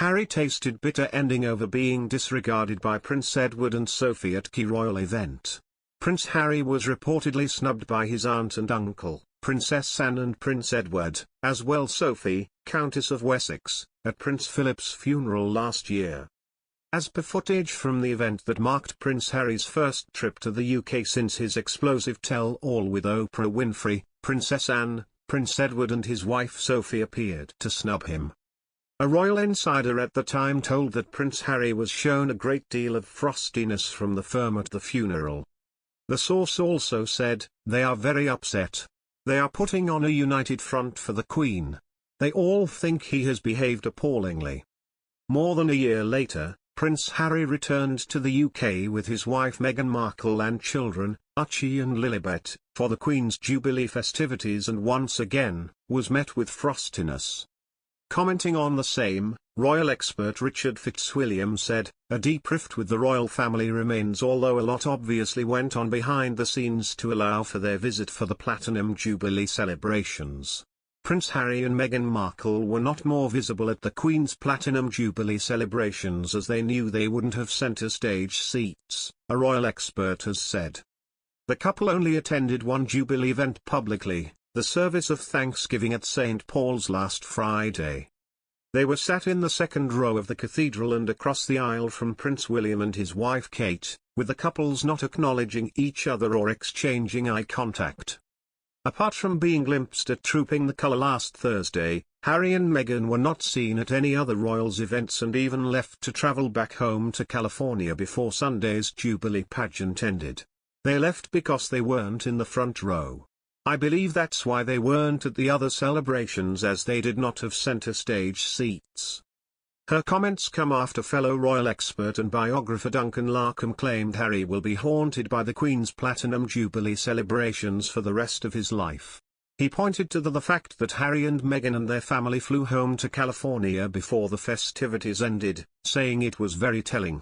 Harry tasted bitter ending over being disregarded by Prince Edward and Sophie at key royal event. Prince Harry was reportedly snubbed by his aunt and uncle, Princess Anne and Prince Edward, as well Sophie, Countess of Wessex, at Prince Philip's funeral last year. As per footage from the event that marked Prince Harry's first trip to the UK since his explosive tell-all with Oprah Winfrey, Princess Anne, Prince Edward and his wife Sophie appeared to snub him. A royal insider at the time told that Prince Harry was shown a great deal of frostiness from the firm at the funeral. The source also said, "They are very upset. They are putting on a united front for the Queen. They all think he has behaved appallingly." More than a year later, Prince Harry returned to the UK with his wife Meghan Markle and children, Archie and Lilibet, for the Queen's Jubilee festivities and once again, was met with frostiness. Commenting on the same, royal expert Richard Fitzwilliam said, "A deep rift with the royal family remains, although a lot obviously went on behind the scenes to allow for their visit for the Platinum Jubilee celebrations. Prince Harry and Meghan Markle were not more visible at the Queen's Platinum Jubilee celebrations as they knew they wouldn't have centre stage seats," a royal expert has said. The couple only attended one Jubilee event publicly, the service of Thanksgiving at St. Paul's last Friday. They were sat in the second row of the cathedral and across the aisle from Prince William and his wife Kate, with the couples not acknowledging each other or exchanging eye contact. Apart from being glimpsed at Trooping the Colour last Thursday, Harry and Meghan were not seen at any other royals events and even left to travel back home to California before Sunday's Jubilee pageant ended. They left because they weren't in the front row. "I believe that's why they weren't at the other celebrations, as they did not have centre stage seats." Her comments come after fellow royal expert and biographer Duncan Larkham claimed Harry will be haunted by the Queen's Platinum Jubilee celebrations for the rest of his life. He pointed to the fact that Harry and Meghan and their family flew home to California before the festivities ended, saying it was very telling.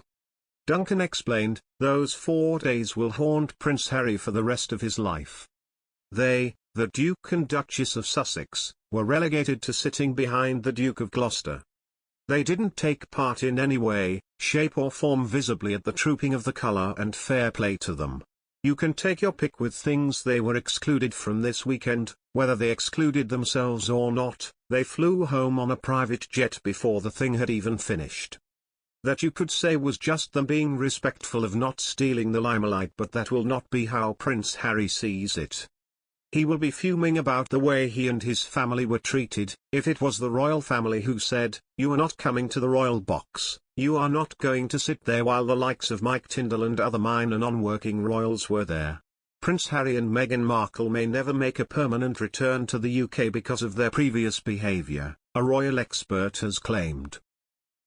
Duncan explained, "Those 4 days will haunt Prince Harry for the rest of his life. They, the Duke and Duchess of Sussex, were relegated to sitting behind the Duke of Gloucester. They didn't take part in any way, shape or form visibly at the Trooping of the Colour, and fair play to them. You can take your pick with things they were excluded from this weekend, whether they excluded themselves or not. They flew home on a private jet before the thing had even finished. That you could say was just them being respectful of not stealing the limelight, but that will not be how Prince Harry sees it. He will be fuming about the way he and his family were treated. If it was the royal family who said, 'You are not coming to the royal box, you are not going to sit there,' while the likes of Mike Tyndall and other minor non-working royals were there. Prince Harry and Meghan Markle may never make a permanent return to the UK because of their previous behaviour, a royal expert has claimed.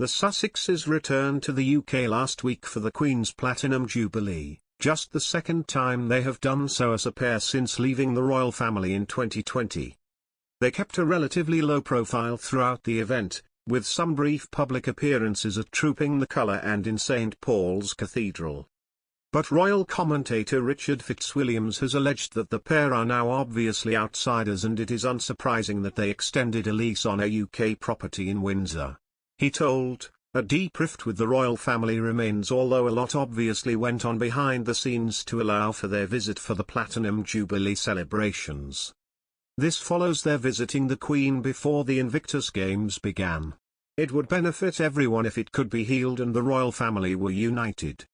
The Sussexes returned to the UK last week for the Queen's Platinum Jubilee, just the second time they have done so as a pair since leaving the royal family in 2020. They kept a relatively low profile throughout the event, with some brief public appearances at Trooping the Colour and in St. Paul's Cathedral. But royal commentator Richard Fitzwilliam has alleged that the pair are now obviously outsiders, and it is unsurprising that they extended a lease on a UK property in Windsor. He told, "A deep rift with the royal family remains, although a lot obviously went on behind the scenes to allow for their visit for the Platinum Jubilee celebrations. This follows their visiting the Queen before the Invictus Games began. It would benefit everyone if it could be healed and the royal family were united."